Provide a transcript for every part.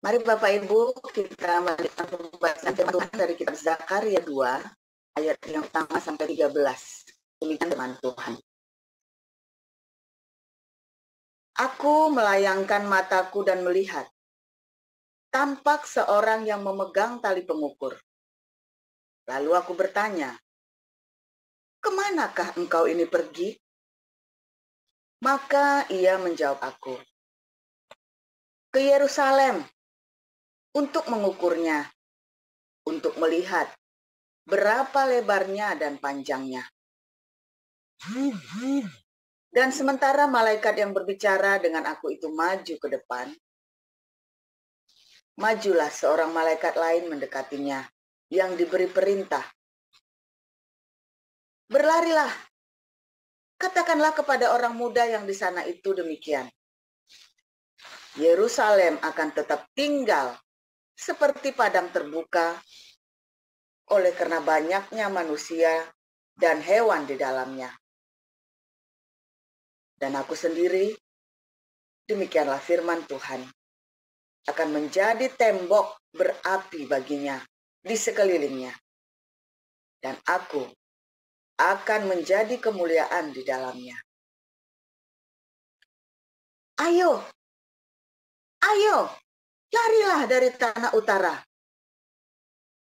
Mari Bapak Ibu kita melanjutkan pembahasan firman Tuhan dari kitab Zakaria 2 ayat yang pertama sampai 13. Demikian firman Tuhan. Aku melayangkan mataku dan melihat, tampak seorang yang memegang tali pengukur. Lalu aku bertanya, kemanakah engkau ini pergi? Maka ia menjawab aku, ke Yerusalem, untuk mengukurnya, untuk melihat berapa lebarnya dan panjangnya. Dan sementara malaikat yang berbicara dengan aku itu maju ke depan, majulah seorang malaikat lain mendekatinya yang diberi perintah. Berlarilah, katakanlah kepada orang muda yang di sana itu demikian. Yerusalem akan tetap tinggal seperti padang terbuka oleh karena banyaknya manusia dan hewan di dalamnya. Dan aku sendiri, demikianlah firman Tuhan, akan menjadi tembok berapi baginya di sekelilingnya. Dan aku akan menjadi kemuliaan di dalamnya. Ayo, ayo, larilah dari tanah utara.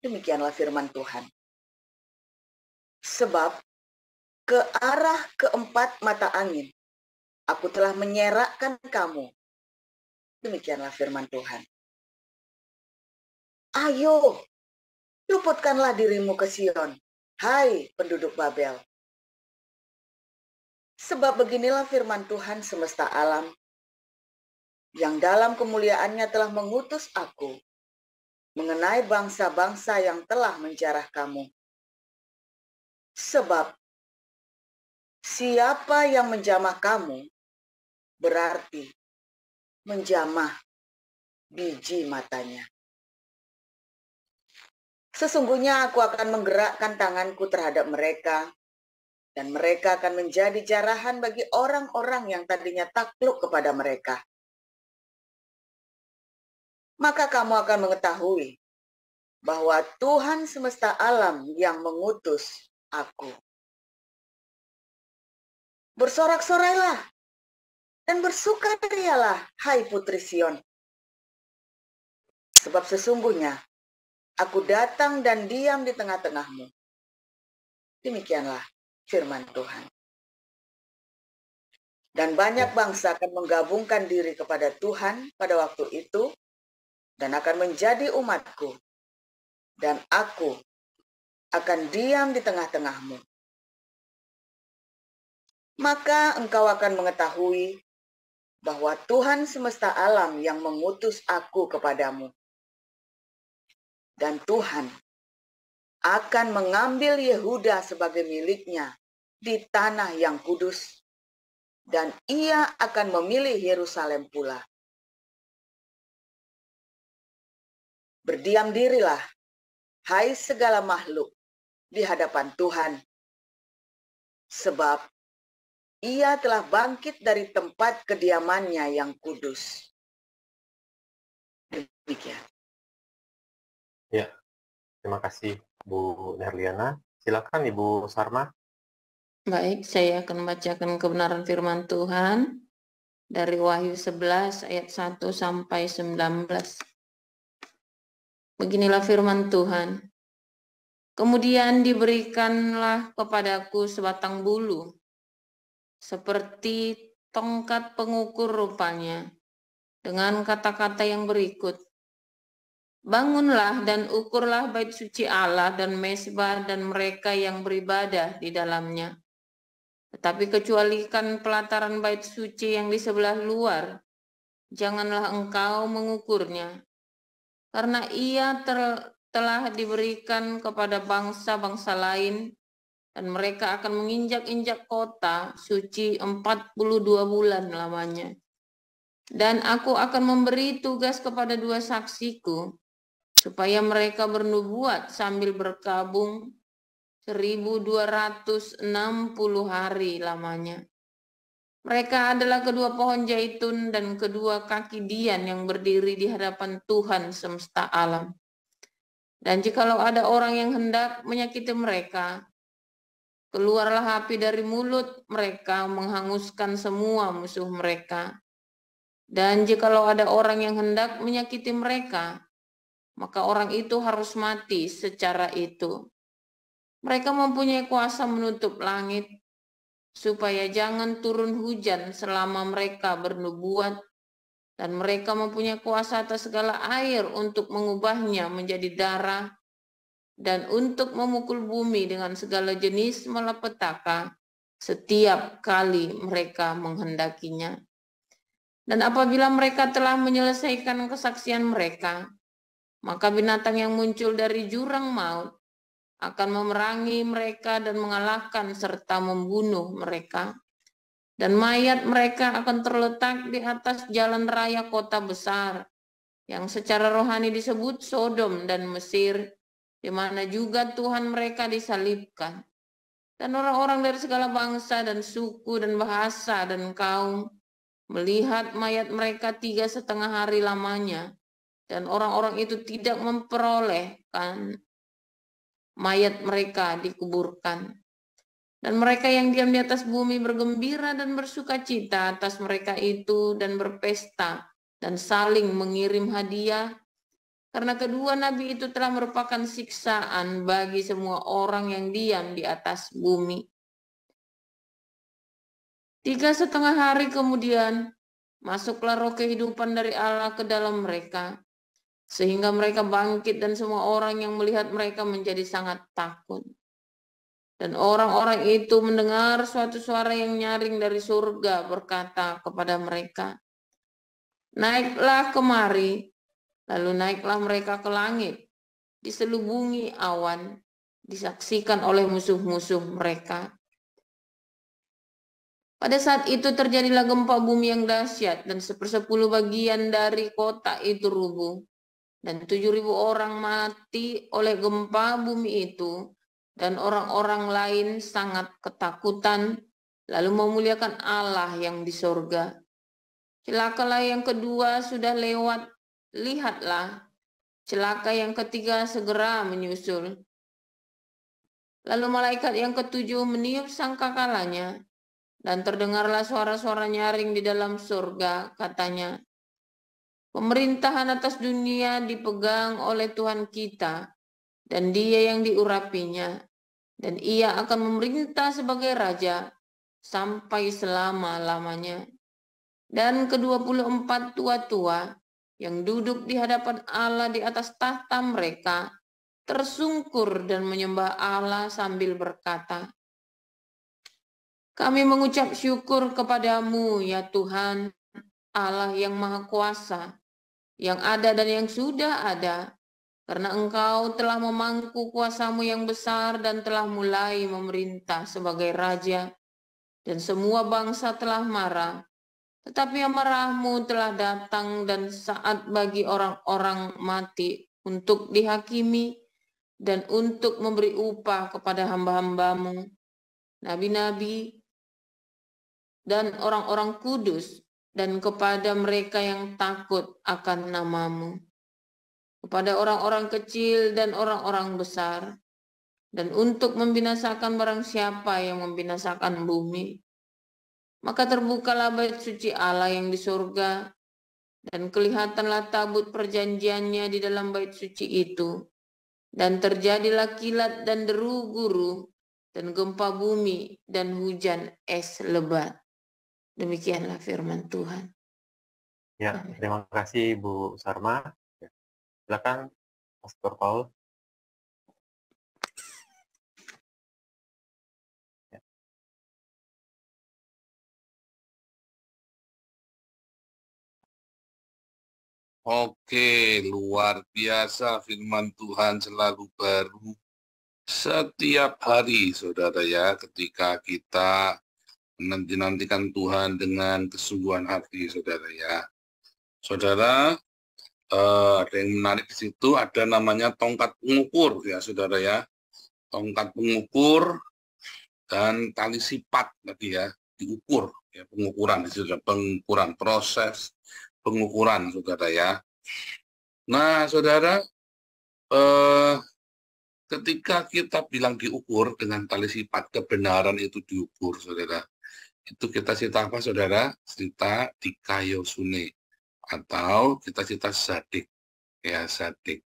Demikianlah firman Tuhan. Sebab ke arah keempat mata angin, aku telah menyerakkan kamu. Demikianlah firman Tuhan. Ayo, luputkanlah dirimu ke Sion, hai penduduk Babel. Sebab beginilah firman Tuhan semesta alam, yang dalam kemuliaannya telah mengutus aku, mengenai bangsa-bangsa yang telah menjarah kamu. Sebab siapa yang menjamah kamu, berarti menjamah biji matanya. Sesungguhnya aku akan menggerakkan tanganku terhadap mereka, dan mereka akan menjadi jarahan bagi orang-orang yang tadinya takluk kepada mereka. Maka kamu akan mengetahui bahwa Tuhan semesta alam yang mengutus aku. Bersorak-sorailah dan bersukacarialah, hai putri Sion. Sebab sesungguhnya aku datang dan diam di tengah-tengahmu. Demikianlah firman Tuhan. Dan banyak bangsa akan menggabungkan diri kepada Tuhan pada waktu itu, dan akan menjadi umatku. Dan aku akan diam di tengah-tengahmu. Maka engkau akan mengetahui bahwa Tuhan semesta alam yang mengutus aku kepadamu. Dan Tuhan akan mengambil Yehuda sebagai miliknya di tanah yang kudus, dan ia akan memilih Yerusalem pula. Berdiam dirilah, hai segala makhluk, di hadapan Tuhan, sebab ia telah bangkit dari tempat kediamannya yang kudus. Demikian. Ya, terima kasih Bu Nerliana. Silakan Ibu Sarma. Baik, saya akan membacakan kebenaran firman Tuhan dari Wahyu 11 ayat 1 sampai 19. Beginilah firman Tuhan. Kemudian diberikanlah kepadaku sebatang bulu, seperti tongkat pengukur rupanya, dengan kata-kata yang berikut. Bangunlah dan ukurlah bait suci Allah dan mezbah dan mereka yang beribadah di dalamnya. Tetapi kecualikan pelataran bait suci yang di sebelah luar, janganlah engkau mengukurnya, karena ia telah diberikan kepada bangsa-bangsa lain, dan mereka akan menginjak-injak kota suci 42 bulan lamanya. Dan aku akan memberi tugas kepada 2 saksiku, supaya mereka bernubuat sambil berkabung 1260 hari lamanya. Mereka adalah kedua pohon zaitun dan kedua kaki dian yang berdiri di hadapan Tuhan semesta alam. Dan jikalau ada orang yang hendak menyakiti mereka, keluarlah api dari mulut mereka menghanguskan semua musuh mereka. Dan jikalau ada orang yang hendak menyakiti mereka, maka orang itu harus mati secara itu. Mereka mempunyai kuasa menutup langit, supaya jangan turun hujan selama mereka bernubuat, dan mereka mempunyai kuasa atas segala air untuk mengubahnya menjadi darah, dan untuk memukul bumi dengan segala jenis malapetaka setiap kali mereka menghendakinya. Dan apabila mereka telah menyelesaikan kesaksian mereka, maka binatang yang muncul dari jurang maut akan memerangi mereka dan mengalahkan serta membunuh mereka. Dan mayat mereka akan terletak di atas jalan raya kota besar, yang secara rohani disebut Sodom dan Mesir, di mana juga Tuhan mereka disalibkan. Dan orang-orang dari segala bangsa dan suku dan bahasa dan kaum melihat mayat mereka 3,5 hari lamanya, dan orang-orang itu tidak memperolehkan mayat mereka dikuburkan. Dan mereka yang diam di atas bumi bergembira dan bersuka cita atas mereka itu dan berpesta dan saling mengirim hadiah, karena kedua nabi itu telah merupakan siksaan bagi semua orang yang diam di atas bumi. 3,5 hari kemudian masuklah roh kehidupan dari Allah ke dalam mereka, sehingga mereka bangkit dan semua orang yang melihat mereka menjadi sangat takut. Dan orang-orang itu mendengar suatu suara yang nyaring dari surga berkata kepada mereka, "Naiklah kemari." Lalu naiklah mereka ke langit, diselubungi awan, disaksikan oleh musuh-musuh mereka. Pada saat itu terjadilah gempa bumi yang dahsyat, dan 1/10 bagian dari kota itu rubuh. Dan 7.000 orang mati oleh gempa bumi itu, dan orang-orang lain sangat ketakutan, lalu memuliakan Allah yang di sorga. Celakalah yang kedua sudah lewat, lihatlah, celaka yang ketiga segera menyusul. Lalu malaikat yang ketujuh meniup sangkakalanya, dan terdengarlah suara-suara nyaring di dalam surga, katanya, "Pemerintahan atas dunia dipegang oleh Tuhan kita, dan Dia yang diurapinya, dan Ia akan memerintah sebagai Raja sampai selama-lamanya." Dan ke-24 tua-tua yang duduk di hadapan Allah di atas tahta mereka tersungkur dan menyembah Allah sambil berkata, "Kami mengucap syukur kepadamu, ya Tuhan, Allah yang Maha Kuasa, yang ada dan yang sudah ada, karena Engkau telah memangku kuasamu yang besar dan telah mulai memerintah sebagai Raja, dan semua bangsa telah marah, tetapi amarahmu telah datang dan saat bagi orang-orang mati untuk dihakimi dan untuk memberi upah kepada hamba-hambamu, nabi-nabi dan orang-orang kudus, dan kepada mereka yang takut akan namamu, kepada orang-orang kecil dan orang-orang besar, dan untuk membinasakan barang siapa yang membinasakan bumi." Maka terbukalah bait suci Allah yang di surga, dan kelihatanlah tabut perjanjiannya di dalam bait suci itu, dan terjadilah kilat dan deru guru, dan gempa bumi, dan hujan es lebat. Demikianlah firman Tuhan. Ya, terima kasih Bu Sarma. Ya. Silakan Pastor Paul. Ya. Oke, luar biasa firman Tuhan selalu baru setiap hari, saudara ya, ketika kita menanti-nantikan Tuhan dengan kesungguhan hati, saudara ya. Saudara, ada yang menarik di situ, ada namanya tongkat pengukur ya, saudara ya. Tongkat pengukur dan tali sipat tadi ya. diukur, ya, pengukuran, pengukuran proses, pengukuran, saudara ya. Nah, saudara, ketika kita bilang diukur dengan tali sifat, kebenaran itu diukur, saudara. Itu kita cerita apa, saudara? Cerita dikayosune, atau kita cerita sadik, ya sadik.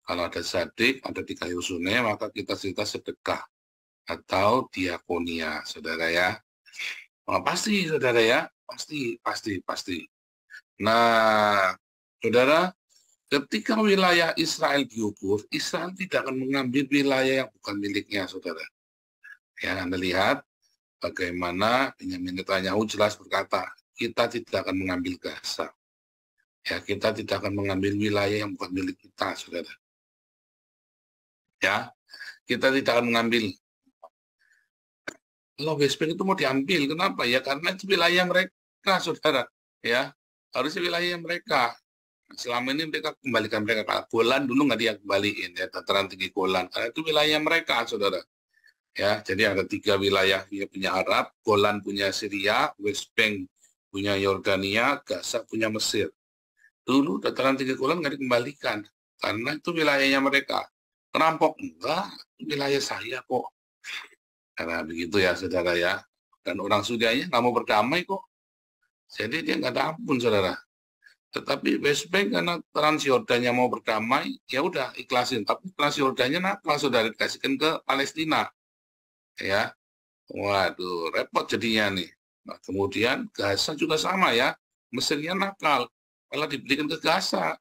Kalau ada sadik, ada dikayosune, maka kita cerita sedekah atau diakonia, saudara ya. Oh, pasti, saudara ya, pasti. Nah, saudara, ketika wilayah Israel diukur, Israel tidak akan mengambil wilayah yang bukan miliknya, saudara. Ya, Anda lihat bagaimana Benyamin Netanyahu jelas berkata, kita tidak akan mengambil Gaza. Ya, kita tidak akan mengambil wilayah yang bukan milik kita, saudara. Ya, kita tidak akan mengambil. Kalau West Bank itu mau diambil, kenapa? Ya karena itu wilayah mereka, saudara. Ya, harusnya wilayah mereka. Selama ini mereka kembalikan mereka. Golan dulu nggak dia kembaliin, ya dataran tinggi Golan. Karena itu wilayah mereka, saudara. Ya, jadi ada 3 wilayah punya Arab, Golan punya Syria, West Bank punya Yordania, Gaza punya Mesir. Dulu dataran tinggi Golan nggak dikembalikan, karena itu wilayahnya mereka. Kerampok enggak, wilayah saya kok. Karena begitu ya, saudara ya. Dan orang Surianya nggak mau berdamai kok. Jadi dia nggak ada ampun, saudara. Tetapi West Bank karena Transjordannya mau berdamai, ya udah ikhlasin. Tapi Transjordannya nakal, saudara, dikasihkan ke Palestina. Ya, waduh, repot jadinya nih. Nah, kemudian Gaza juga sama ya. Mesirnya nakal, malah diberikan ke Gaza.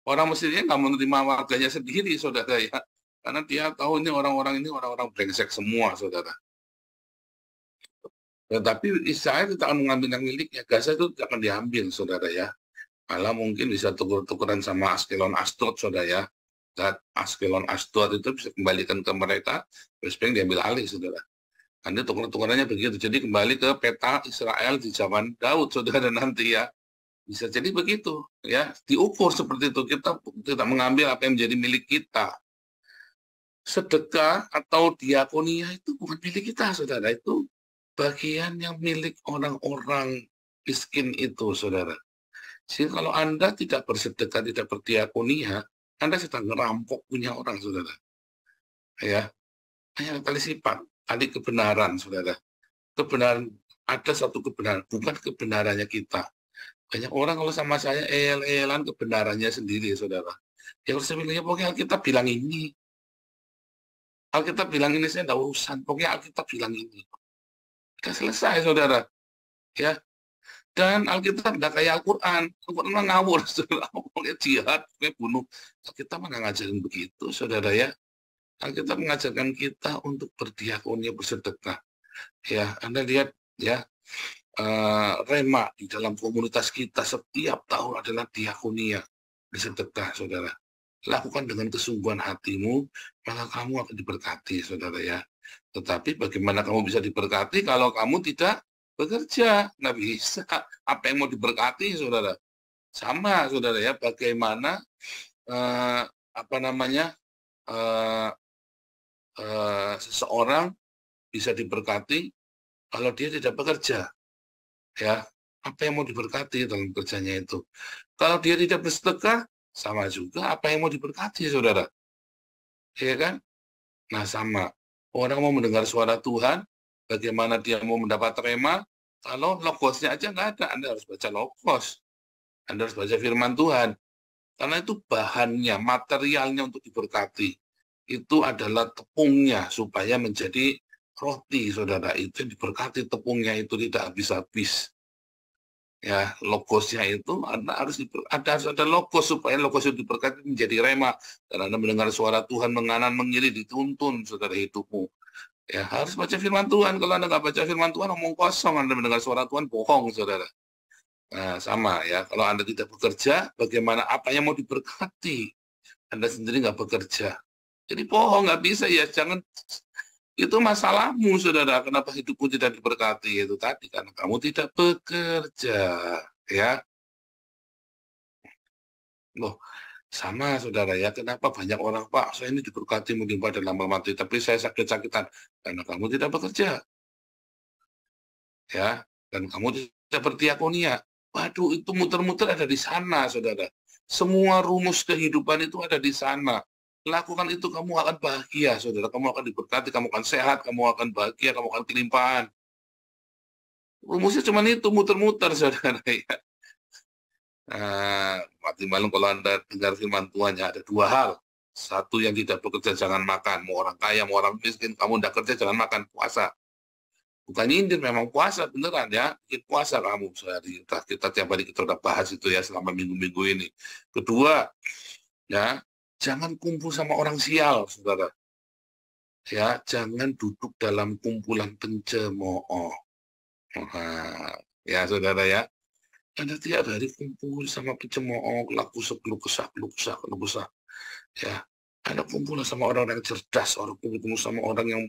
Orang Mesirnya nggak menerima warganya sendiri, saudara ya. Karena dia tahu ini orang-orang brengsek semua, saudara. Tetapi Israel tidak akan mengambil yang miliknya. Gaza itu tidak akan diambil, saudara ya. Malah mungkin bisa tuker-tukeran sama Askelon Ashdod, saudara ya. Dan Askelon Ashdod itu bisa kembalikan ke mereka, West Bank diambil alih, saudara. Nanti tuker-tukerannya begitu. Jadi kembali ke peta Israel di zaman Daud, saudara, nanti ya. Bisa jadi begitu, ya. Diukur seperti itu. Kita tidak mengambil apa yang menjadi milik kita. Sedekah atau diakonia itu bukan milik kita, saudara. Itu bagian yang milik orang-orang miskin itu, saudara. Jadi kalau Anda tidak bersedekah, tidak berdiakonia, Anda sedang ngerampok punya orang, saudara. Ya, hanya tali sifat, tali kebenaran, saudara. Kebenaran, ada satu kebenaran, bukan kebenarannya kita. Banyak orang kalau sama saya el-elan kebenarannya sendiri, saudara. Ya kalau saya bilangnya, pokoknya Alkitab bilang ini. Alkitab bilang ini, saya tidak urusan. Pokoknya Alkitab bilang ini. Sudah selesai, saudara. Ya. Dan Alkitab tidak kayak Al-Quran. Al-Quran mah ngawur, saudara. Pokoknya jihad, pokoknya bunuh. Alkitab mah nggak ngajarin begitu, saudara ya. Alkitab mengajarkan kita untuk berdiakonia, bersedekah. Ya, Anda lihat ya, Rema di dalam komunitas kita setiap tahun adalah diakonia, bersedekah, saudara. Lakukan dengan kesungguhan hatimu, maka kamu akan diberkati, saudara ya. Tetapi bagaimana kamu bisa diberkati kalau kamu tidak bekerja? Nggak bisa. Apa yang mau diberkati, saudara? Sama, saudara ya. Bagaimana seseorang bisa diberkati kalau dia tidak bekerja? Ya, apa yang mau diberkati dalam kerjanya itu? Kalau dia tidak bersedekah, sama juga apa yang mau diberkati, saudara. Ya kan? Nah, sama. Orang mau mendengar suara Tuhan, bagaimana dia mau mendapat rema, kalau logosnya aja nggak ada, Anda harus baca logos. Anda harus baca firman Tuhan. Karena itu bahannya, materialnya untuk diberkati. Itu adalah tepungnya, supaya menjadi roti, saudara. Itu yang diberkati, tepungnya itu tidak habis-habis. Ya, logosnya itu harus ada logos, supaya logos itu diberkati menjadi rema. Dan Anda mendengar suara Tuhan menganan mengiri, dituntun, saudara, hidupmu. Ya, harus baca firman Tuhan. Kalau Anda nggak baca firman Tuhan, omong kosong. Anda mendengar suara Tuhan, bohong, saudara. Nah, sama ya. Kalau Anda tidak bekerja, bagaimana apa yang mau diberkati? Anda sendiri nggak bekerja. Jadi bohong, nggak bisa ya. Jangan. Itu masalahmu, saudara. Kenapa hidupmu tidak diberkati? Itu tadi, karena kamu tidak bekerja. Ya. Loh, sama, saudara ya. Kenapa banyak orang, Pak, saya ini diberkati menimpa dan lama mati, tapi saya sakit-sakitan. Karena kamu tidak bekerja. ya, dan kamu seperti diakonia. Waduh, itu muter-muter ada di sana, saudara. Semua rumus kehidupan itu ada di sana. Lakukan itu, kamu akan bahagia, saudara. Kamu akan diberkati, kamu akan sehat, kamu akan bahagia, kamu akan kelimpahan. Rumusnya cuma itu, muter-muter, saudara. Ya. Mati malam kalau Anda dengar firman Tuhan, ya, ada dua hal. Satu, yang tidak bekerja jangan makan. Mau orang kaya, mau orang miskin, kamu tidak kerja jangan makan, puasa. Bukan nyindir, memang puasa beneran ya. Bikin puasa kamu sehari. Kita tiap hari kita udah bahas itu ya selama minggu-minggu ini. Kedua, ya, jangan kumpul sama orang sial, saudara. Ya, jangan duduk dalam kumpulan pencemooh. Ya, saudara ya. Anda tiap hari kumpul sama pencemooh, laku keluh kesah. Ya, Anda kumpul sama orang yang cerdas, orang kumpul sama orang yang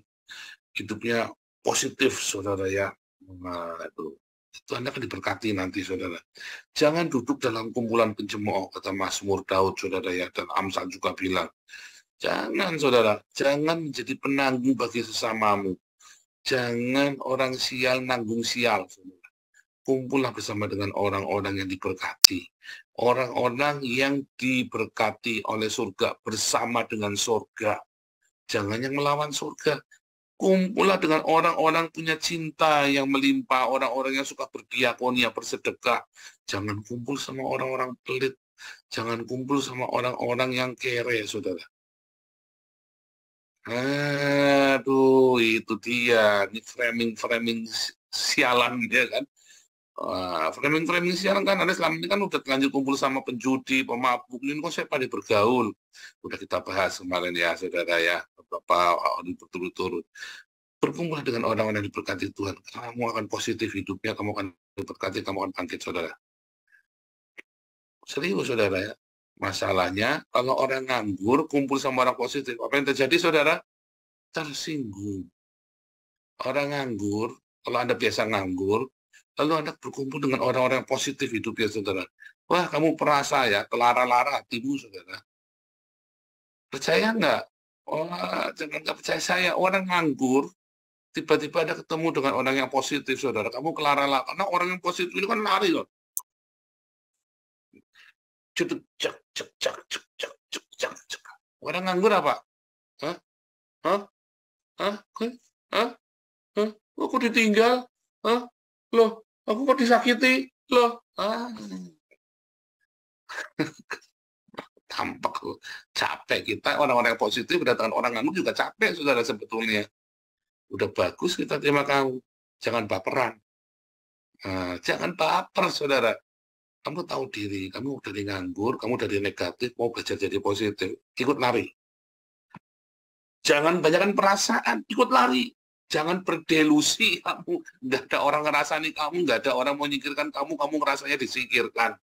hidupnya positif, saudara ya. Nah, itu Anda akan diberkati nanti, saudara. Jangan duduk dalam kumpulan pencemooh, kata Mazmur Daud, saudara ya, dan Amsal juga bilang. Jangan, saudara, jangan menjadi penanggung bagi sesamamu. Jangan orang sial nanggung sial, saudara. Kumpullah bersama dengan orang-orang yang diberkati. Orang-orang yang diberkati oleh surga bersama dengan surga. Jangan yang melawan surga. Kumpullah dengan orang-orang punya cinta yang melimpah, orang-orang yang suka berdiakonia, bersedekah. Jangan kumpul sama orang-orang pelit. Jangan kumpul sama orang-orang yang kere, saudara. Aduh, itu dia. Ini framing sialan, ya kan? Framing sialan kan, Anda selama ini kan udah terlanjur kumpul sama penjudi, pemabuk. Ini kok saya pada bergaul. Udah kita bahas kemarin ya, saudara ya. Beberapa hari berturut-turut. Berkumpul dengan orang-orang yang diberkati Tuhan. Kamu akan positif hidupnya, kamu akan diberkati, kamu akan bangkit, saudara. Serius, saudara ya. Masalahnya, kalau orang nganggur, kumpul sama orang positif, apa yang terjadi, saudara? Tersinggung. Orang nganggur, kalau Anda biasa nganggur, lalu Anda berkumpul dengan orang-orang positif hidupnya, saudara. Wah, kamu perasa ya, kelara-lara hatimu, saudara. Percaya nggak? Wah, jangan nggak percaya saya. Orang nganggur, tiba-tiba Anda ketemu dengan orang yang positif, saudara. Kamu kelara-lara. Karena orang yang positif ini kan lari, loh. Cek. Orang nganggur apa? Aku ditinggal? Loh, aku kok disakiti? Loh, tampak capek kita, orang-orang yang positif berdatangan orang nganggur juga capek, saudara, sebetulnya. Udah bagus kita terima kamu. Jangan baperan. Jangan baper, saudara. Kamu tahu diri, kamu dari nganggur, kamu dari negatif, mau belajar jadi positif, ikut lari. Jangan banyakkan perasaan, ikut lari. Jangan berdelusi, kamu nggak ada orang ngerasani kamu, nggak ada orang mau nyingkirkan kamu ngerasanya disingkirkan.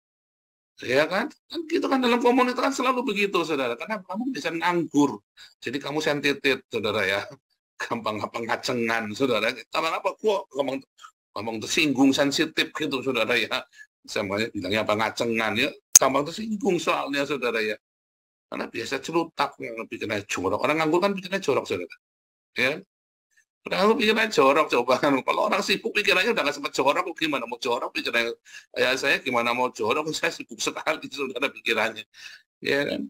Ya kan? Gitu kan dalam komunitas kan selalu begitu, saudara. Karena kamu bisa nganggur. Jadi kamu sensitif, saudara ya. Gampang-gampang ngacengan, saudara. Gampang-gampang kok, gampang tersinggung, sensitif gitu, saudara ya. Semuanya bilangnya apa, ngacengan ya, gampang tersinggung soalnya, saudara ya. Karena biasa celutak yang bikinnya jorok. Orang nganggur kan bikinnya jorok, saudara. Ya. Orang nganggur bikinnya jorok, coba kan. Kalau orang sibuk pikirannya udah nggak sempat jorok, gimana mau jorok pikirannya? Ya saya gimana mau jorok? Saya sibuk sekali, saudara, pikirannya. Ya kan.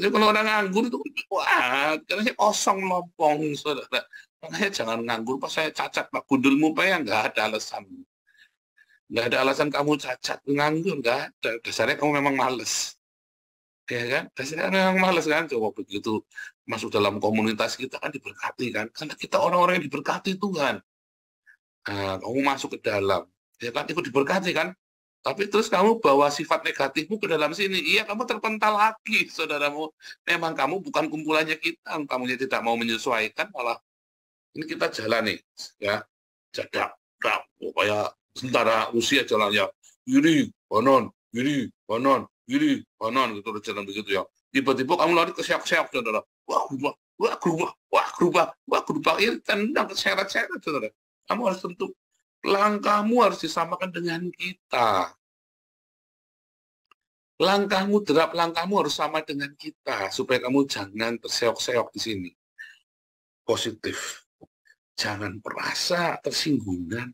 Jadi kalau orang nganggur itu, wah, pikirannya kosong, lompong, saudara. Makanya jangan nganggur, pas saya cacat, Pak, gundulmu Pak, ya nggak ada alasan. Nggak ada alasan kamu cacat, nganggur, nggak ada. Dasarnya kamu memang males. Ya kan? Dasarnya memang males kan? Coba begitu masuk dalam komunitas kita kan diberkati kan? Karena kita orang-orang yang diberkati Tuhan. Kamu masuk ke dalam. Ya kan? Ikut diberkati kan? Tapi terus kamu bawa sifat negatifmu ke dalam sini. Iya, kamu terpental lagi, saudaramu. Memang kamu bukan kumpulannya kita. Kamunya tidak mau menyesuaikan, malah ini kita jalan nih. Ya, jadak. Kayak sementara usia jalan ya, kiri, kanan, kiri, kanan, kiri, kanan, gitu jalan begitu ya. Tiba-tiba kamu lari ke seok-seok, saudara. Wah, gerubah. Ini tendang ke seret-seret, saudara. Kamu harus tentu, langkahmu harus disamakan dengan kita. Derap langkahmu harus sama dengan kita, supaya kamu jangan terseok-seok di sini. Positif. Jangan merasa tersinggungan.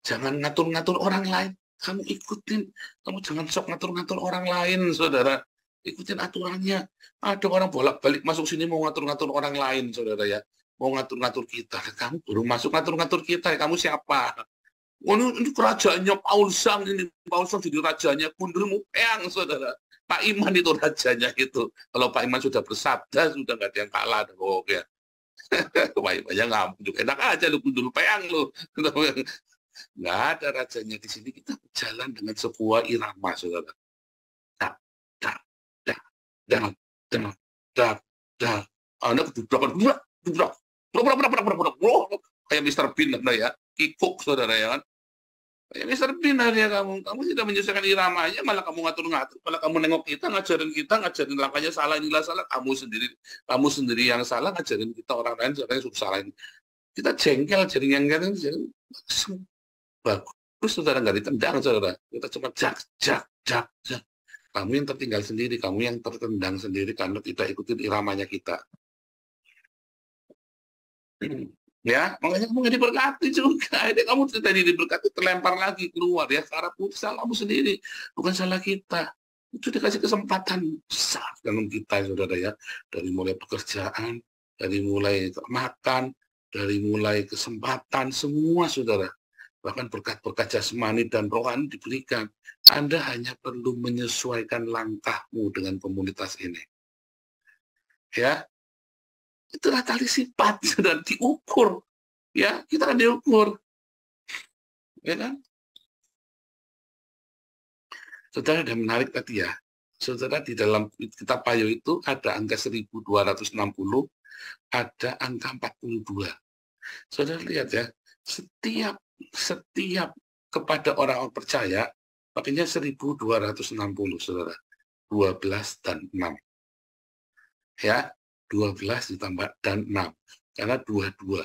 Jangan ngatur-ngatur orang lain. Kamu ikutin, kamu jangan sok ngatur-ngatur orang lain, saudara. Ikutin aturannya. Ada orang bolak-balik masuk sini mau ngatur-ngatur orang lain, saudara ya. Mau ngatur-ngatur kita. Kamu baru masuk ngatur-ngatur kita. Kamu siapa? Oh, ini kerajaannya Paul Sang, ini Paul Sang jadi rajanya Kundulmu Peang, saudara. Pak Iman itu rajanya itu. Kalau Pak Iman sudah bersabda, sudah nggak ada yang kalah. Oh, ya. Pak Imannya nggak juga enak aja lu Kundul Peang lu. Nggak ada rajanya di sini. Kita berjalan dengan sebuah irama, saudara. Tak, tak, tak, tak, tak, tak, tak. Anak kedudukan, kayak Mr. Bean, ya. Kikuk, saudara ya kan. Kayak Mr. Bean ya kamu tidak menyesuaikan iramanya, malah kamu ngatur-ngatur, malah kamu nengok kita, ngajarin langkahnya salah, inilah salah, kamu sendiri yang salah, ngajarin kita orang lain, yang salah. Kita jengkel, jaring yang bagus, saudara, nggak ditendang, saudara. Kita cuma jak. Kamu yang tertinggal sendiri, kamu yang tertendang sendiri karena tidak ikutin iramanya kita. Ya, makanya kamu nggak diberkati juga. Ini kamu tadi diberkati, terlempar lagi keluar ya. Karena salah kamu sendiri, bukan salah kita. Itu dikasih kesempatan besar dalam kita, saudara ya. Dari mulai pekerjaan, dari mulai makan, dari mulai kesempatan, semua, saudara. Bahkan berkat-berkat jasmani dan rohani diberikan. Anda hanya perlu menyesuaikan langkahmu dengan komunitas ini. Ya, itulah tali sifat dan diukur, ya, kita akan diukur, ya kan? Saudara, ada menarik tadi ya, saudara, di dalam kitab Payo itu ada angka 1260, ada angka 42. Saudara lihat ya, setiap kepada orang percaya pakainya 1260, saudara, 12 dan 6, ya. 12 ditambah dan 6, karena 22.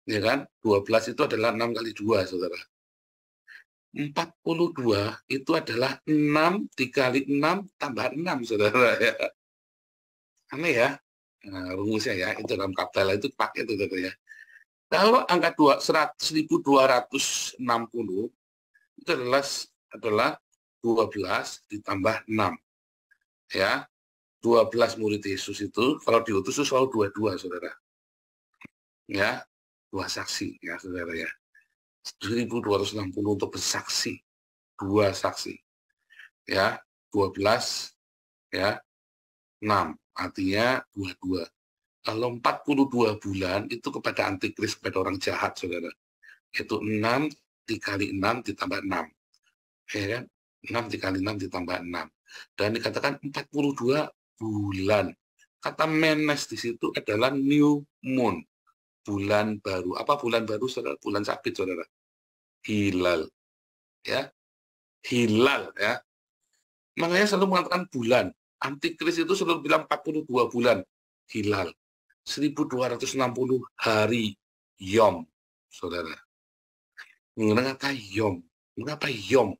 Ya kan? 12 itu adalah 6 kali 2, saudara. 42 itu adalah 6 dikali 6 tambah 6, saudara. Ya. Aneh ya? Nah, rumusnya ya, itu dalam kabel itu pakai itu, saudara ya. Kalau angka 1260 itu adalah 12 ditambah 6. Ya. 12 murid Yesus itu, kalau diutus itu selalu 22, saudara. Ya, 2 saksi, ya, saudara ya. 1260 untuk bersaksi, 2 saksi. Ya, 12, ya, 6, artinya 22. Kalau 42 bulan, itu kepada antikris, kepada orang jahat, saudara. Itu 6 dikali 6 ditambah 6. Ya kan? 6 dikali 6 ditambah 6. Dan dikatakan 42 bulan. Kata menes di situ adalah new moon, bulan baru. Apa bulan baru, saudara? Bulan sabit, saudara. Hilal, ya. Hilal, ya. Makanya selalu mengatakan bulan. Antikris itu selalu bilang 42 bulan. Hilal. 1260 hari Yom, saudara. Mengapa Yom? Mengapa Yom?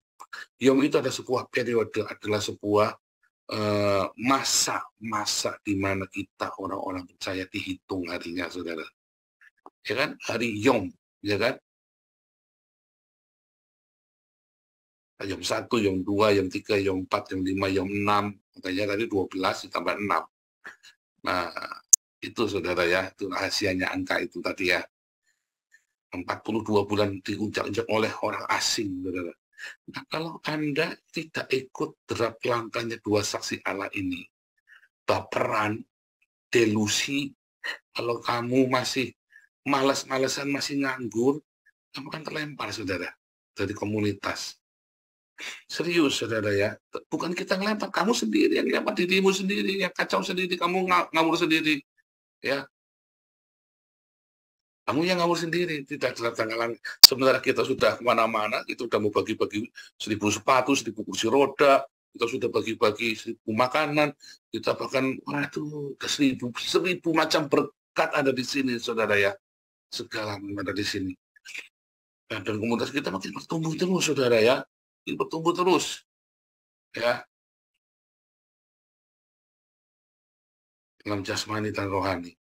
Yom itu ada sebuah periode, adalah sebuah masa di mana kita orang-orang percaya dihitung harinya, saudara. Ya kan? Hari Yom, ya kan? Yom 1, Yom 2, Yom 3, Yom 4, Yom 5, Yom 6. Makanya tadi 12 ditambah 6. Nah, itu, saudara ya, itu rahasianya angka itu tadi ya. 42 bulan diunjak-unjak oleh orang asing, saudara. Nah, kalau Anda tidak ikut derap langkahnya 2 saksi Allah ini, baperan, delusi, kalau kamu masih malas-malasan, masih nganggur, kamu akan terlempar, saudara, dari komunitas. Serius, saudara ya. Bukan kita ngelempar, kamu sendiri yang ngelempar dirimu sendiri, yang kacau sendiri, kamu ngawur sendiri. Ya. Kamu yang ngawur sendiri, tidak datang. Sementara kita sudah kemana-mana, kita sudah mau bagi-bagi 1000 sepatu, 1000 kursi roda, kita sudah bagi-bagi 1000 makanan, kita bahkan, waduh, 1000 macam berkat ada di sini, saudara ya. Segala ada di sini. Nah, dan komunitas kita makin bertumbuh terus, saudara ya. Makin bertumbuh terus. Ya. Dalam jasmani dan rohani.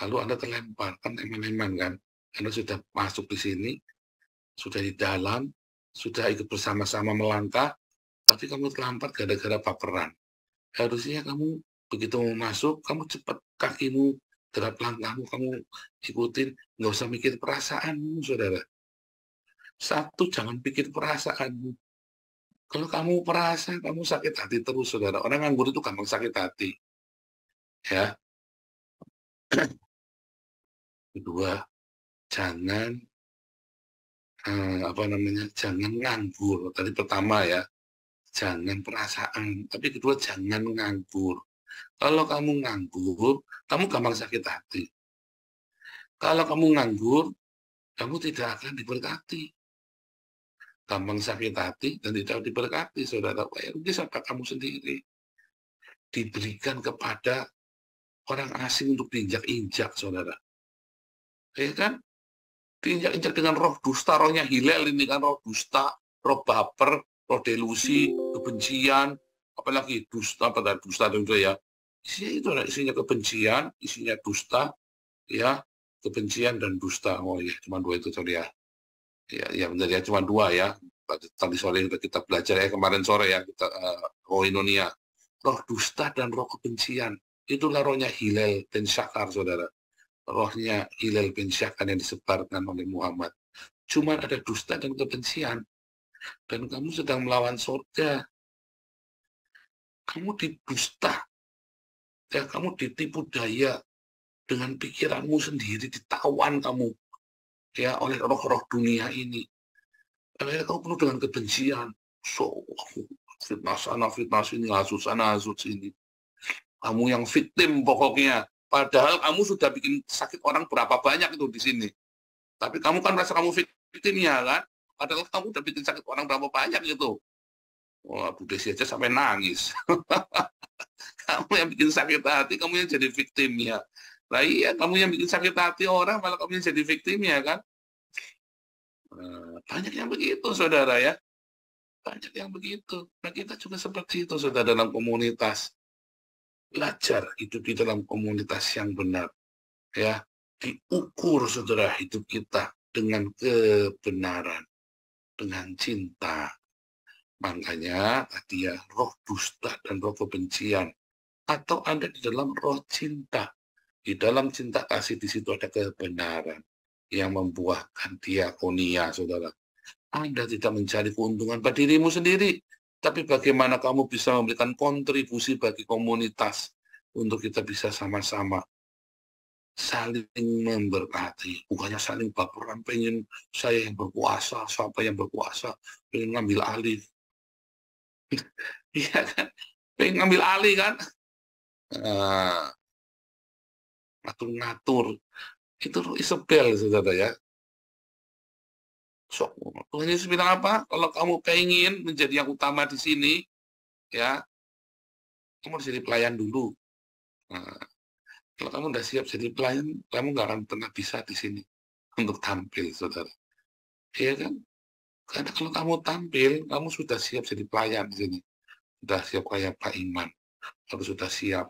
Lalu Anda terlempar, kan eman-eman kan. Anda sudah masuk di sini, sudah di dalam, sudah ikut bersama-sama melangkah, tapi kamu terlambat gara-gara baperan. Harusnya kamu begitu mau masuk, kamu cepat kakimu, derap langkahmu, kamu ikutin, nggak usah mikir perasaanmu, saudara. Satu, jangan pikir perasaanmu. Kalau kamu perasa, kamu sakit hati terus, saudara. Orang nganggur itu gampang sakit hati. Ya. Kedua, jangan jangan nganggur. Tadi pertama ya, jangan perasaan. Tapi kedua, jangan nganggur. Kalau kamu nganggur, kamu gampang sakit hati. Kalau kamu nganggur, kamu tidak akan diberkati. Gampang sakit hati dan tidak diberkati, saudara. Rugi sampai kamu sendiri. Diberikan kepada orang asing untuk diinjak-injak, saudara. Ya kan? Diinjak-injak dengan roh dusta, rohnya Hilal ini kan, roh dusta, roh baper, roh delusi, kebencian, apalagi dusta, dusta ya. Isinya kebencian, isinya dusta, ya, kebencian dan dusta. Oh ya, cuma dua itu, sorry ya. Ya benar ya, cuma dua ya. Tadi sore kita belajar kemarin sore ya, kita roh Inonia, roh dusta dan roh kebencian. Itulah rohnya Hilal bin Syakar, saudara. Rohnya Hilal bin Syakar yang disebarkan oleh Muhammad. Cuma ada dusta dan kebencian. Dan kamu sedang melawan surga. Kamu didusta. Ya, kamu ditipu daya dengan pikiranmu sendiri, ditawan kamu ya oleh roh-roh dunia ini. Akhirnya kamu penuh dengan kebencian. Fitnah sana, fitnah sini, hasut sana, hasut sini. Kamu yang victim pokoknya. Padahal kamu sudah bikin sakit orang berapa banyak itu di sini. Tapi kamu kan merasa kamu victim ya kan? Padahal kamu udah bikin sakit orang berapa banyak gitu. Wah, Bu Desi aja sampai nangis. Kamu yang bikin sakit hati, kamu yang jadi victimnya. Nah iya, kamu yang bikin sakit hati orang, malah kamu yang jadi victimnya kan. Banyak yang begitu, saudara ya. Banyak yang begitu. Nah kita juga seperti itu, saudara, dalam komunitas. Belajar hidup di dalam komunitas yang benar. Ya, diukur, saudara, hidup kita dengan kebenaran, dengan cinta. Makanya tadi ya, roh dusta dan roh kebencian. Atau Anda di dalam roh cinta. Di dalam cinta kasih di situ ada kebenaran yang membuahkan diakonia, saudara. Anda tidak mencari keuntungan pada dirimu sendiri, tapi bagaimana kamu bisa memberikan kontribusi bagi komunitas untuk kita bisa sama-sama saling memberkati. Bukannya saling baperan, pengen saya yang berkuasa, siapa yang berkuasa, pengen ngambil alih. Iya kan? Pengen ngambil alih kan? Ngatur-ngatur. Itu Isabel, saudara ya. So, Tuhan Yesus bilang apa? Kalau kamu pengen menjadi yang utama di sini, ya, kamu harus jadi pelayan dulu. Nah, kalau kamu udah siap jadi pelayan, kamu nggak akan pernah bisa di sini untuk tampil, saudara. Iya kan? Karena kalau kamu tampil, kamu sudah siap jadi pelayan di sini. Sudah siap kayak Pak Iman. Harus sudah siap,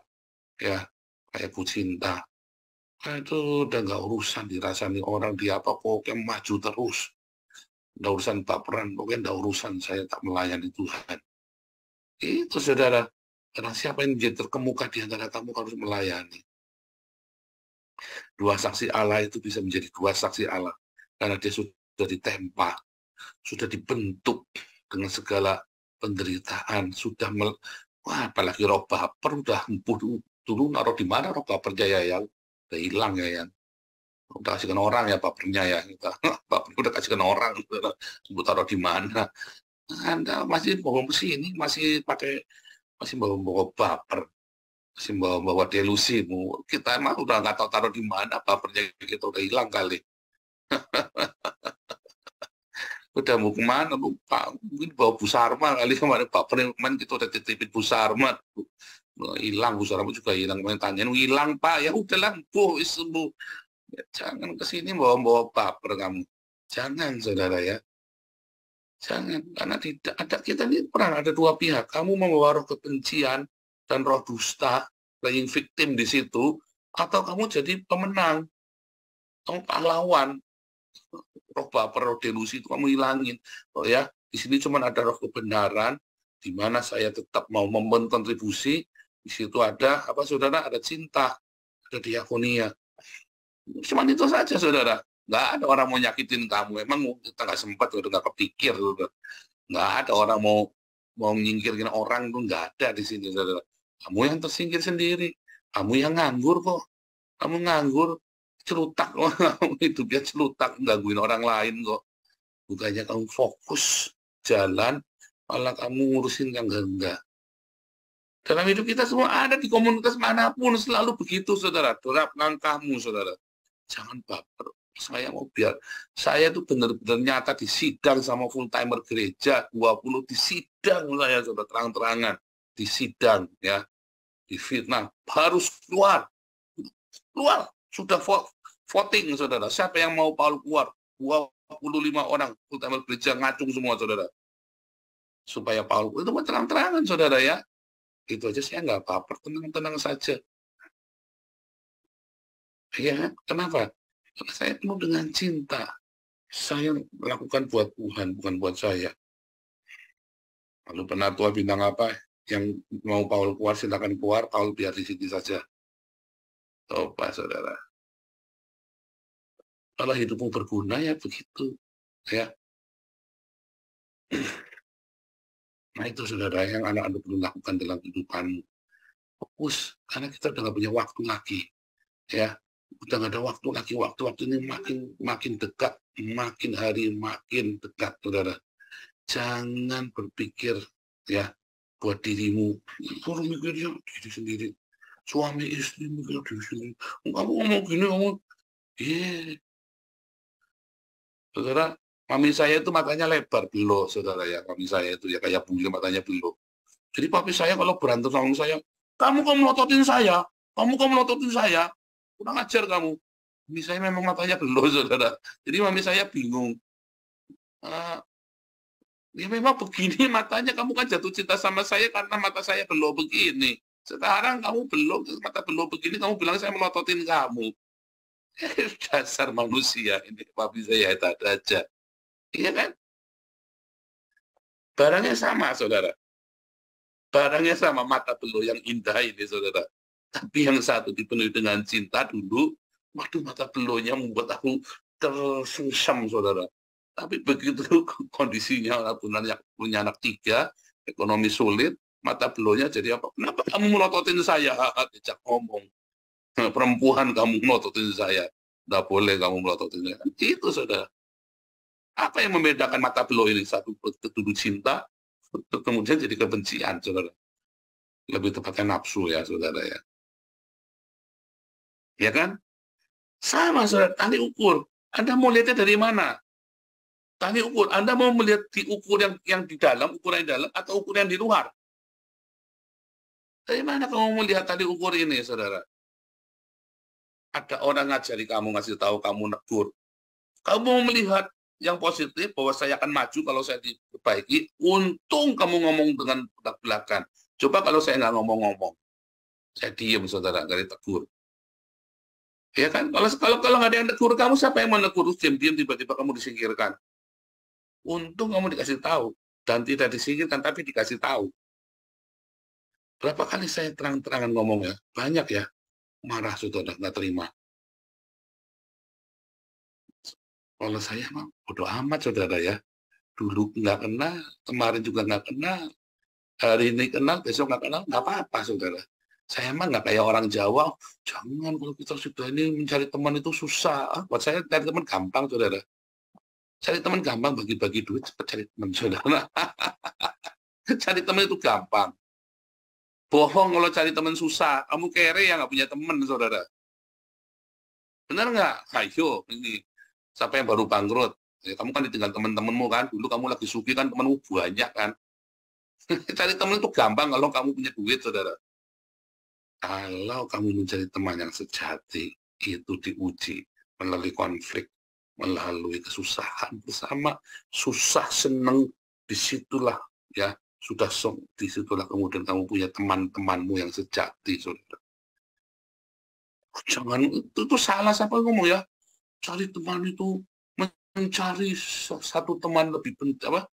ya, kayak Bu Cinta. Nah, itu udah nggak urusan dirasani orang, dia apa, pokoknya maju terus. Nggak urusan baperan, pokoknya nggak urusan saya tak melayani Tuhan. Itu, saudara. Karena siapa yang menjadi terkemuka di antara kamu harus melayani. Dua saksi Allah itu bisa menjadi dua saksi Allah. Karena dia sudah ditempa, sudah dibentuk dengan segala penderitaan, sudah wah, apalagi roh baper, udah empuh dulu naruh di mana roh bapernya ya, udah hilang ya. Udah kasihkan orang ya bapernya ya. Baper udah kasihkan orang, udah taruh di mana. Anda masih bawa sini, masih bawa baper, masih bawa delusi. Kita emang udah nggak tahu taruh di mana bapernya, kita udah hilang kali. Udah mau kemana, lupa. Mungkin bawa Bu Sarma kali kemarin, baper kemarin kita udah titipin Bu Sarma. Hilang, Bu Sarma juga hilang. Kemarin tanyain, hilang Pak, ya udahlah, Bu. Ya, jangan kesini bawa baper kamu. Jangan, saudara ya. Jangan, karena tidak ada, kita ini pernah ada dua pihak. Kamu membawa roh kebencian dan roh dusta, playing victim di situ, atau kamu jadi pemenang, kamu pahlawan. roh baper, roh delusi itu kamu hilangin. Oh ya, di sini cuma ada roh kebenaran, di mana saya tetap mau kontribusi. Di situ ada apa saudara? Ada cinta, ada diakonia. Cuma itu saja saudara. Nggak ada orang mau nyakitin kamu. Emang kita nggak sempat, udah nggak kepikir, saudara. Nggak ada orang mau menyingkirkan orang tuh, nggak ada di sini saudara. Kamu yang tersingkir sendiri. Kamu yang nganggur kok. Kamu nganggur, celutak, kamu hidupnya celutak, gangguin orang lain kok. Bukannya kamu fokus jalan, malah kamu ngurusin yang enggak. Dalam hidup kita semua ada di komunitas manapun selalu begitu, saudara. Dorap langkahmu, saudara. Jangan baper. Saya mau biar saya tuh benar-benar nyata di sidang sama full timer gereja 20 di sidang saya, saudara, terang-terangan di sidang ya, di fitnah harus keluar sudah voting, saudara. Siapa yang mau Paul keluar? 25 orang full timer gereja ngacung semua, saudara, supaya Paul itu terang-terangan, saudara ya. Itu aja saya nggak baper, tenang-tenang saja. Ya, kenapa? Karena saya penuh dengan cinta. Saya melakukan buat Tuhan, bukan buat saya. Lalu penatua bintang apa? Yang mau Paul keluar, silakan keluar. Paul biar di sini saja. Coba, saudara. Kalau hidupmu berguna, ya begitu. Ya. Nah itu, saudara, yang anak-anak perlu lakukan dalam kehidupanmu. Fokus, karena kita udah nggak punya waktu lagi. Ya. Udah nggak ada waktu lagi, waktu ini makin dekat, makin hari makin dekat, saudara. Jangan berpikir ya buat dirimu, orang mikirnya diri sendiri, suami istri mikir diri sendiri. Kamu ngomong gini, ngomong, saudara. Mami saya itu matanya lebar, belok, saudara ya. Mami saya itu ya kayak bule, matanya belok. Jadi papi saya kalau berantem sama saya, kamu kok melototin saya, kurang ajar kamu. Mami saya memang matanya belok, saudara. Jadi mami saya bingung. Ya memang begini matanya, kamu kan jatuh cinta sama saya karena mata saya belok begini. Sekarang kamu belok, mata belok begini, kamu bilang saya melototin kamu. Dasar manusia ini, papi saya itu ada aja. Iya kan? Barangnya sama, saudara. Barangnya sama, mata belok yang indah ini, saudara. Tapi yang satu dipenuhi dengan cinta dulu, waduh mata beloknya membuat aku tersusam, saudara. Tapi begitu kondisinya punya anak 3, ekonomi sulit, mata beloknya jadi apa? Kenapa kamu melototin saya? Dijak ngomong. Perempuan kamu melototin saya. Tidak boleh kamu melototin saya. Itu, saudara. Apa yang membedakan mata belok ini? Satu dulu cinta, kemudian jadi kebencian, saudara. Lebih tepatnya nafsu ya, saudara ya. Ya kan? Sama, saudara, tali ukur. Anda mau lihatnya dari mana? Tali ukur. Anda mau melihat diukur yang di dalam, ukuran yang di dalam, atau ukuran yang di luar? Dari mana kamu melihat tali ukur ini, saudara? Ada orang ngajari kamu, ngasih tahu kamu negur. Kamu mau melihat yang positif, bahwa saya akan maju kalau saya diperbaiki. Untung kamu ngomong dengan belak-belakan. Coba kalau saya nggak ngomong-ngomong. Saya diem, saudara, nggak ditegur. Ya kan? Kalau nggak ada yang negur kamu, siapa yang mau negur? Diam-diam tiba-tiba kamu disingkirkan. Untung kamu dikasih tahu. Dan tidak disingkirkan, tapi dikasih tahu. Berapa kali saya terang-terangan ngomong ya? Banyak ya. Marah, saudara, nggak terima. Kalau saya mah bodoh amat, saudara ya. Dulu nggak kenal, kemarin juga nggak kenal. Hari ini kenal, besok nggak kenal, nggak apa-apa, saudara. Saya mah nggak kayak orang Jawa. Jangan, kalau kita sudah ini mencari teman itu susah. Buat saya cari teman gampang, saudara. Cari teman gampang, bagi-bagi duit, cepat cari teman, saudara. Cari teman itu gampang. Bohong kalau cari teman susah. Kamu kere ya nggak punya teman, saudara. Benar nggak? Ayo, ini. Siapa yang baru bangkrut? Ya, kamu kan ditinggal teman-temanmu kan. Dulu kamu lagi suki kan, temanmu banyak kan. Cari teman itu gampang kalau kamu punya duit, saudara. Kalau kamu mencari teman yang sejati, itu diuji melalui konflik, melalui kesusahan bersama, susah seneng, disitulah ya, disitulah kemudian kamu punya teman-temanmu yang sejati, saudara. Jangan, itu salah siapa ngomong ya, cari teman itu mencari satu teman lebih penting,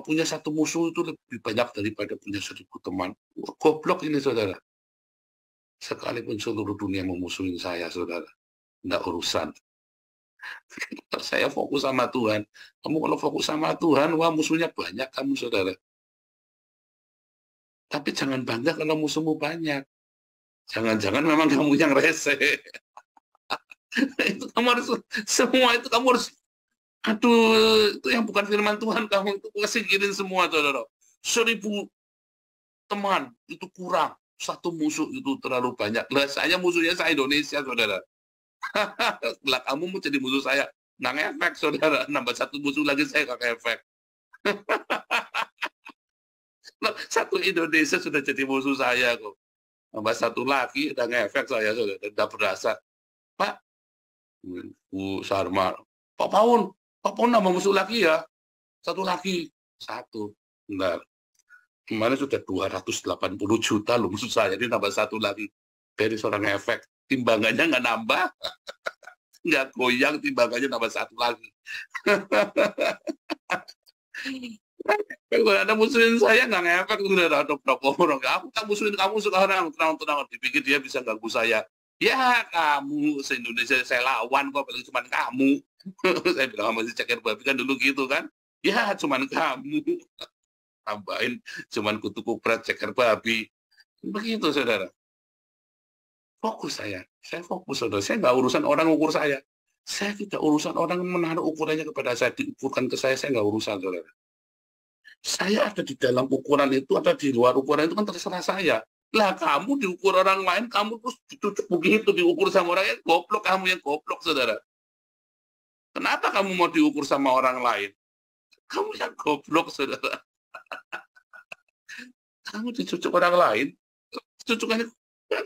punya satu musuh itu lebih banyak daripada punya 1000 teman. Goblok ini, saudara. Sekalipun seluruh dunia memusuhin saya, saudara, enggak urusan. Saya fokus sama Tuhan. Kamu kalau fokus sama Tuhan, wah musuhnya banyak kamu, saudara. Tapi jangan bangga kalau musuhmu banyak. Jangan-jangan memang kamu yang rese. Itu kamu harus, semua itu kamu harus, aduh, itu yang bukan firman Tuhan, kamu itu singkirin semua, saudara. 1000 teman itu kurang, satu musuh itu terlalu banyak. Lah, saya musuhnya saya Indonesia, saudara. Lah, kamu mau jadi musuh saya, nggak ngefek, saudara. Nambah satu musuh lagi saya nggak ngefek. Satu Indonesia sudah jadi musuh saya kok. Nambah satu lagi udah ngefek saya, saudara. Udah berasa, Pak, Bu Sarma, Pak Paun nambah musuh lagi ya. Satu lagi. Bentar. Kemarin sudah 280 juta loh musuh saya. Ini nambah satu lagi. Dari seorang efek. Timbangannya nggak nambah. Nggak goyang, timbangannya nambah satu lagi. Kalau ada musuhin saya nggak ngefek. Sudah ada berapa orang. Aku tak musuhin kamu sekarang. Tenang-tenang. Dipikir dia bisa ganggu saya. Ya kamu se-Indonesia saya lawan kok, paling cuma kamu. Saya bilang sama si Ceker Babi kan dulu gitu kan. Ya cuman kamu. Tambahin cuman kutu kupret Ceker Babi. Begitu, saudara. Fokus saya fokus, saudara. Saya nggak urusan orang ukur saya. Saya tidak urusan orang menaruh ukurannya kepada saya, diukurkan ke saya nggak urusan, saudara. Saya ada di dalam ukuran itu, ada di luar ukuran itu kan terserah saya. Lah kamu diukur orang lain, kamu terus ditutup begitu, diukur sama orang yang goblok, kamu yang goblok, saudara. Kenapa kamu mau diukur sama orang lain? Kamu yang goblok, saudara. Kamu dicucuk orang lain, cucukannya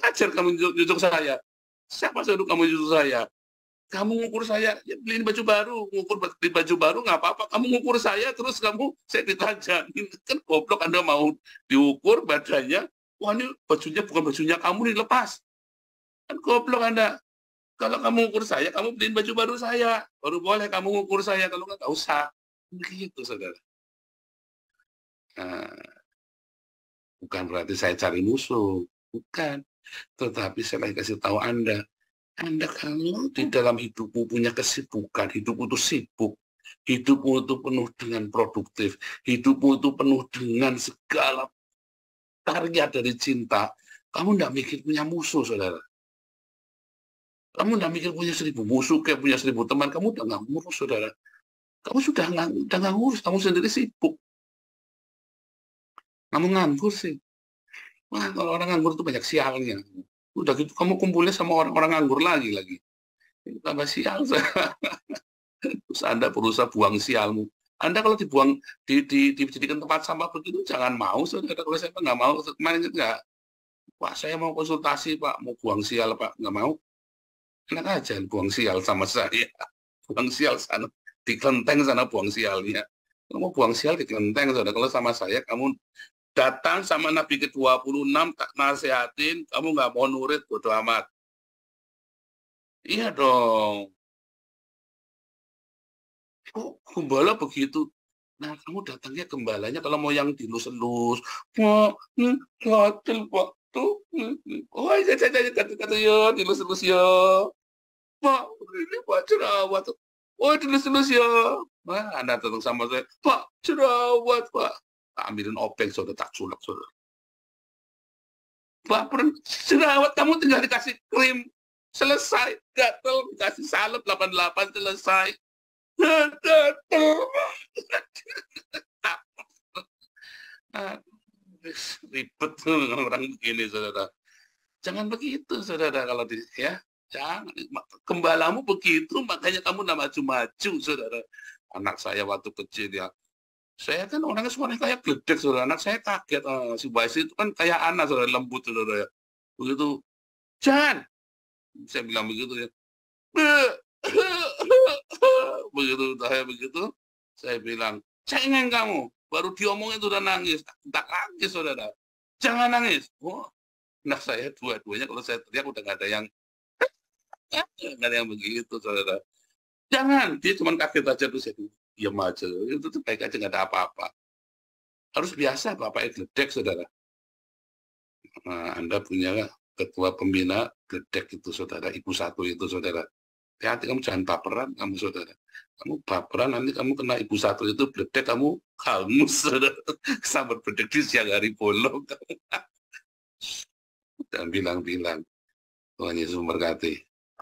ajar kamu cucuk saya. Siapa suruh kamu cucuk saya? Kamu ngukur saya, ya beliin baju baru, beli baju baru nggak apa-apa. Kamu ngukur saya, terus saya ditajangin. Kan goblok, Anda mau diukur badannya, wah ini bajunya bukan bajunya kamu nih, lepas. Kan goblok Anda. Kalau kamu ngukur saya, kamu beliin baju baru saya. Baru boleh kamu ngukur saya, kalau nggak usah. Begitu, saudara. Nah, bukan berarti saya cari musuh. Bukan. Tetapi saya lagi kasih tahu Anda kalau di dalam hidupmu punya kesibukan, hidupmu itu sibuk, hidupmu itu penuh dengan produktif, hidupmu itu penuh dengan segala karya dari cinta, kamu tidak mikir punya musuh, saudara. Kamu tidak mikir punya 1000 musuh, kayak punya 1000 teman, kamu udah nggak ngurus, saudara. Kamu sudah nggak ngurus, kamu sendiri sibuk. Kamu nganggur sih. Wah, kalau orang nganggur itu banyak sialnya. Udah gitu, kamu kumpulnya sama orang-orang nganggur lagi. Itu tambah sial. Terus Anda berusaha buang sialmu. Anda kalau dibuang, dijadikan tempat sampah begitu, jangan mau, saudara. Kalau saya nggak mau, kemarin nggak. Wah, saya mau konsultasi, Pak. Mau buang sial, Pak. Nggak mau. Enak aja buang sial sama saya. Buang sial sana. Di kelenteng sana buang sialnya. Kalau mau buang sial di kelenteng, saudara. Kalau sama saya, kamu datang sama Nabi ke-26, tak nasihatin, kamu nggak mau nurut, bodo amat. Iya dong. Kok gembala begitu? Nah, kamu datangnya gembalanya kalau mau yang dilus-elus. Pak, gatel, Pak. Tuh. Oh, saya kata ya, dilus-elus ya. Pak, ini Pak jerawat. Oh, dilus-elus ya. Nah, Anda datang sama saya. Pak, jerawat, Pak. Ambilin openg, saudara, tak sulap, saudara. Pak, jerawat kamu tinggal dikasih krim. Selesai. Gatel, dikasih salep 88, selesai. Gatel. Ribet tuh orang begini, saudara. Jangan begitu, saudara, kalau ya. Jangan. Gembalamu begitu, makanya kamu nggak maju-maju, saudara. Anak saya waktu kecil ya. Saya kan orangnya suaranya kayak gledek, saudara. Anak saya kaget. Si Baisi itu kan kayak anak, saudara, lembut, saudara. Begitu, Jan, saya bilang begitu ya. Begitu, saya bilang, cengeng kamu. Baru diomongin itu udah nangis. Tak nangis, saudara. Jangan nangis. Oh, anak saya dua-duanya kalau saya teriak udah nggak ada yang begitu, saudara. Jangan, dia cuma kaget aja terus ya diam aja. Itu tuh baik aja, nggak ada apa-apa. Harus biasa Bapak gledek, saudara. Nah, Anda punya ketua pembina gledek itu, saudara. Ibu satu itu, saudara. Hati-hati, kamu jangan baperan, kamu, saudara. Kamu baperan, nanti kamu kena ibu satu itu gledek, kamu kalmus, saudara. Sambar gledek di siang hari bolong. Dan bilang-bilang. Tuhan Yesus memberkati.